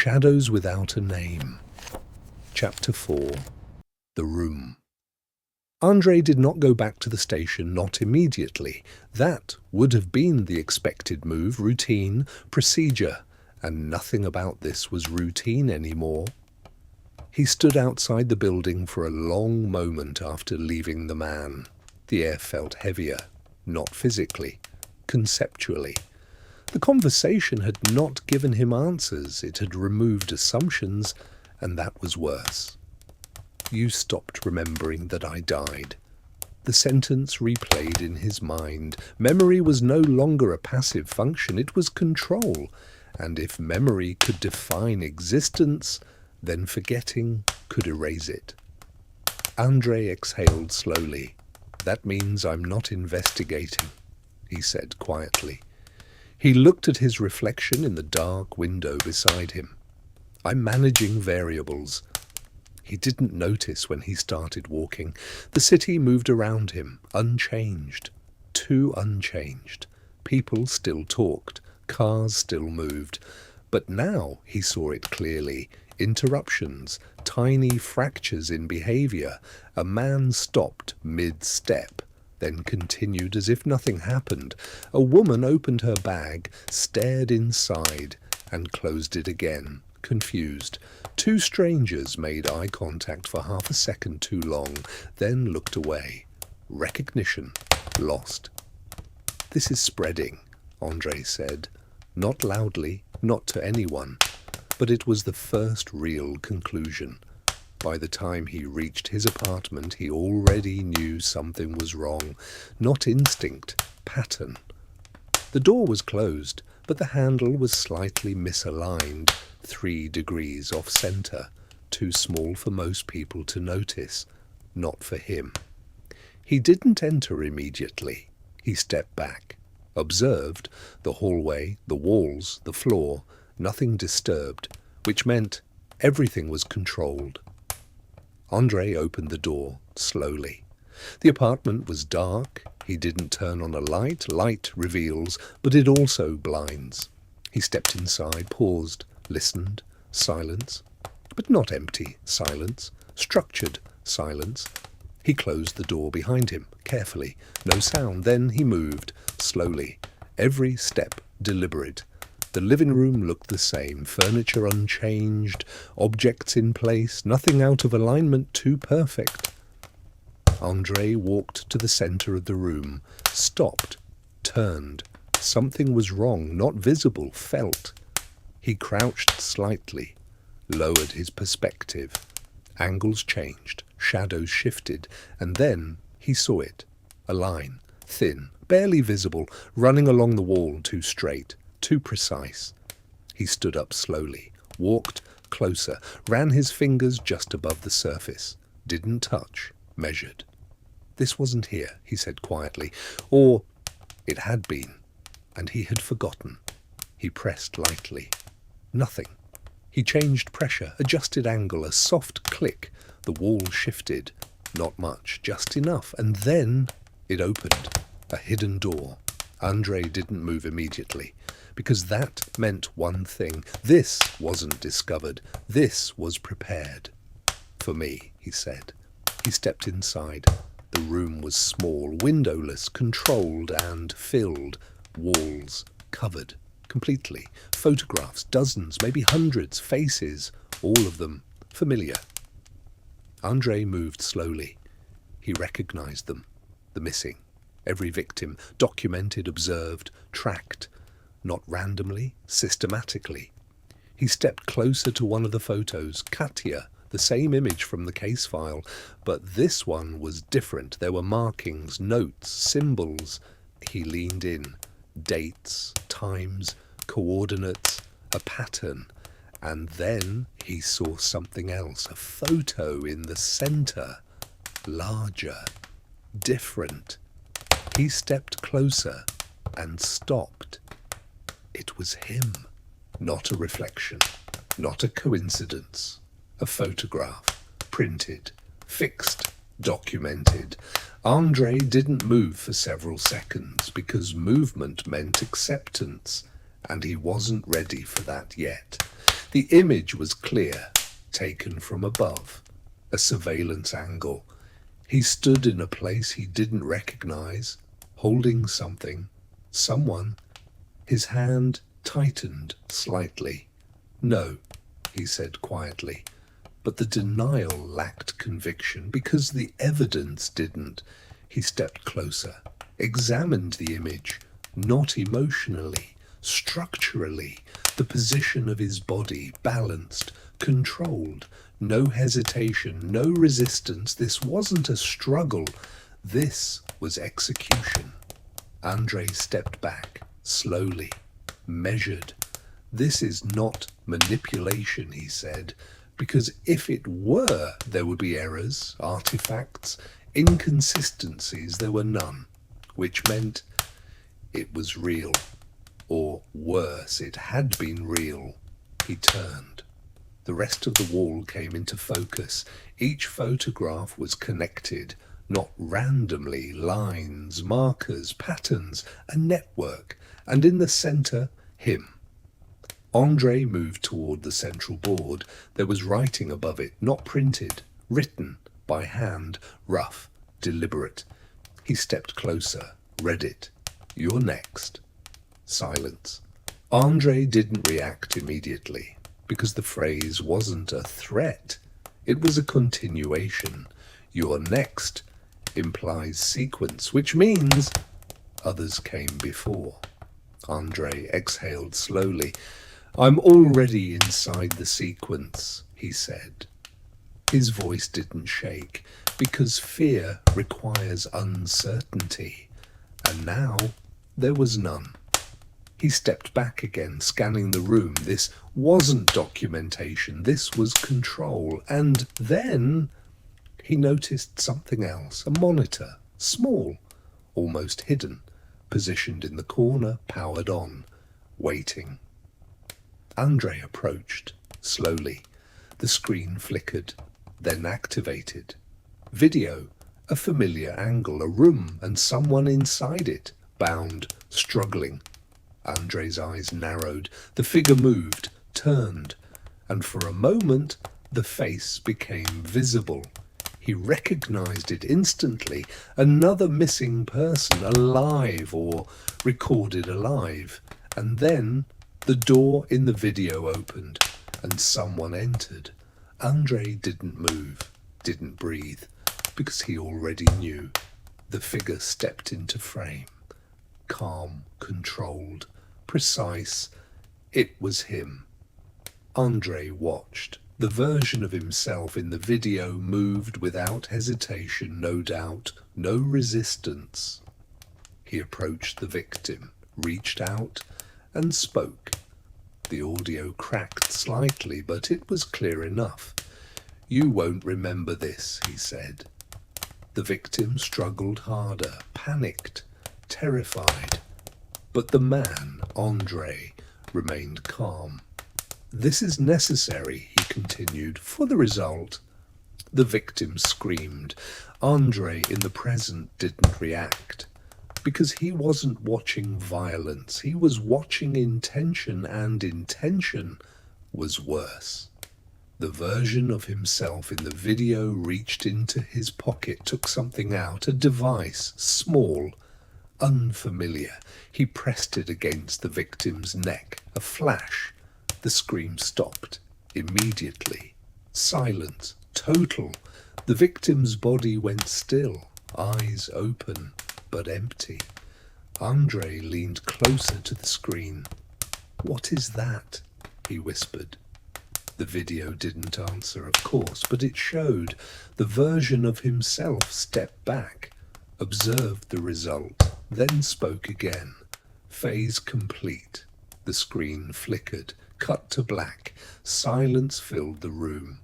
Shadows Without a Name. Chapter 4. The Room. Andrey did not go back to the station, not immediately. That would have been the expected move, routine, procedure, and nothing about this was routine anymore. He stood outside the building for a long moment after leaving the man. The air felt heavier, not physically, conceptually. The conversation had not given him answers, it had removed assumptions, and that was worse. You stopped remembering that I died. The sentence replayed in his mind. Memory was no longer a passive function, it was control. And if memory could define existence, then forgetting could erase it. Andrey exhaled slowly. That means I'm not investigating, he said quietly. He looked at his reflection in the dark window beside him. I'm managing variables. He didn't notice when he started walking. The city moved around him, unchanged. Too unchanged. People still talked. Cars still moved. But now he saw it clearly. Interruptions, tiny fractures in behavior. A man stopped mid-step, then continued as if nothing happened. A woman opened her bag, stared inside, and closed it again, confused. Two strangers made eye contact for half a second too long, then looked away. Recognition lost. This is spreading, Andrey said. Not loudly, not to anyone, but it was the first real conclusion. By the time he reached his apartment, he already knew something was wrong. Not instinct, pattern. The door was closed, but the handle was slightly misaligned, 3 degrees off center, too small for most people to notice, not for him. He didn't enter immediately. He stepped back, observed the hallway, the walls, the floor, nothing disturbed, which meant everything was controlled. Andrey opened the door, slowly. The apartment was dark. He didn't turn on a light. Light reveals, but it also blinds. He stepped inside, paused, listened. Silence. But not empty silence. Structured silence. He closed the door behind him, carefully. No sound. Then he moved, slowly. Every step deliberate. The living room looked the same, furniture unchanged, objects in place, nothing out of alignment, too perfect. Andrey walked to the center of the room, stopped, turned. Something was wrong, not visible, felt. He crouched slightly, lowered his perspective. Angles changed, shadows shifted, and then he saw it. A line, thin, barely visible, running along the wall, too straight. Too precise. He stood up slowly, walked closer, ran his fingers just above the surface. Didn't touch, measured. This wasn't here, he said quietly. Or it had been, and he had forgotten. He pressed lightly. Nothing. He changed pressure, adjusted angle, a soft click. The wall shifted. Not much, just enough. And then it opened. A hidden door. Andrey didn't move immediately, because that meant one thing. This wasn't discovered. This was prepared. For me, he said. He stepped inside. The room was small, windowless, controlled and filled. Walls covered completely. Photographs, dozens, maybe hundreds, faces, all of them familiar. Andrey moved slowly. He recognized them, the missing. Every victim, documented, observed, tracked, not randomly, systematically. He stepped closer to one of the photos, Katya, the same image from the case file, but this one was different. There were markings, notes, symbols. He leaned in, dates, times, coordinates, a pattern, and then he saw something else, a photo in the center, larger, different. He stepped closer and stopped. It was him, not a reflection, not a coincidence. A photograph, printed, fixed, documented. Andrey didn't move for several seconds because movement meant acceptance, and he wasn't ready for that yet. The image was clear, taken from above, a surveillance angle. He stood in a place he didn't recognize, holding something, someone. His hand tightened slightly. "No," he said quietly, but the denial lacked conviction because the evidence didn't. He stepped closer, examined the image, not emotionally, structurally, the position of his body, balanced, controlled, no hesitation, no resistance. This wasn't a struggle. This was execution. Andrey stepped back, slowly, measured. "This is not manipulation," he said, because if it were, there would be errors, artifacts, inconsistencies. There were none, which meant it was real. Or worse, it had been real. He turned. The rest of the wall came into focus. Each photograph was connected, not randomly, lines, markers, patterns, a network, and in the center, him. Andrey moved toward the central board. There was writing above it, not printed, written by hand, rough, deliberate. He stepped closer, read it. "You're next." Silence. Andrey didn't react immediately, because the phrase wasn't a threat. It was a continuation. "You're next" implies sequence, which means others came before. Andrey exhaled slowly. "I'm already inside the sequence," he said. His voice didn't shake, because fear requires uncertainty, and now there was none. He stepped back again, scanning the room. This wasn't documentation, this was control. And then he noticed something else, a monitor, small, almost hidden, positioned in the corner, powered on, waiting. Andrey approached, slowly. The screen flickered, then activated. Video, a familiar angle, a room, and someone inside it, bound, struggling. Andrey's eyes narrowed. The figure moved, turned, and for a moment the face became visible. He recognized it instantly. Another missing person, alive or recorded alive. And then the door in the video opened and someone entered. Andrey didn't move, didn't breathe, because he already knew. The figure stepped into frame. Calm, controlled, precise. It was him. Andrey watched. The version of himself in the video moved without hesitation, no doubt, no resistance. He approached the victim, reached out, and spoke. The audio cracked slightly, but it was clear enough. "You won't remember this," he said. The victim struggled harder, panicked, terrified. But the man, Andrey, remained calm. "This is necessary," he continued, "for the result." The victim screamed. Andrey, in the present, didn't react, because he wasn't watching violence. He was watching intention, and intention was worse. The version of himself in the video reached into his pocket, took something out, a device, small, unfamiliar. He pressed it against the victim's neck. A flash. The scream stopped. Immediately. Silence. Total. The victim's body went still, eyes open, but empty. Andrey leaned closer to the screen. "What is that?" he whispered. The video didn't answer, of course, but it showed. The version of himself stepped back, observed the result, then spoke again. Phase complete. The screen flickered, cut to black. Silence filled the room.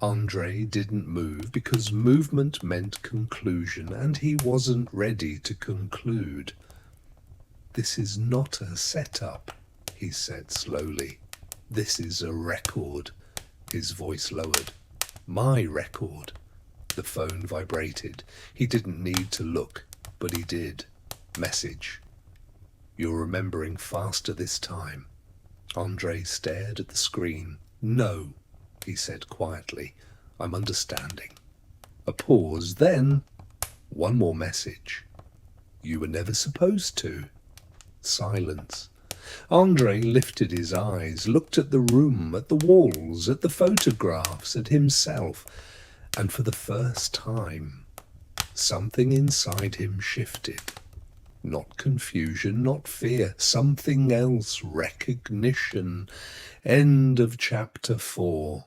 Andrey didn't move because movement meant conclusion, and he wasn't ready to conclude. "This is not a setup," he said slowly. "This is a record." His voice lowered. "My record." The phone vibrated. He didn't need to look, but he did. Message. "You're remembering faster this time." Andrey stared at the screen. "No," he said quietly. "I'm understanding." A pause, then one more message. "You were never supposed to." Silence. Andrey lifted his eyes, looked at the room, at the walls, at the photographs, at himself, and for the first time, something inside him shifted. Not confusion, not fear, something else, recognition. End of chapter 4.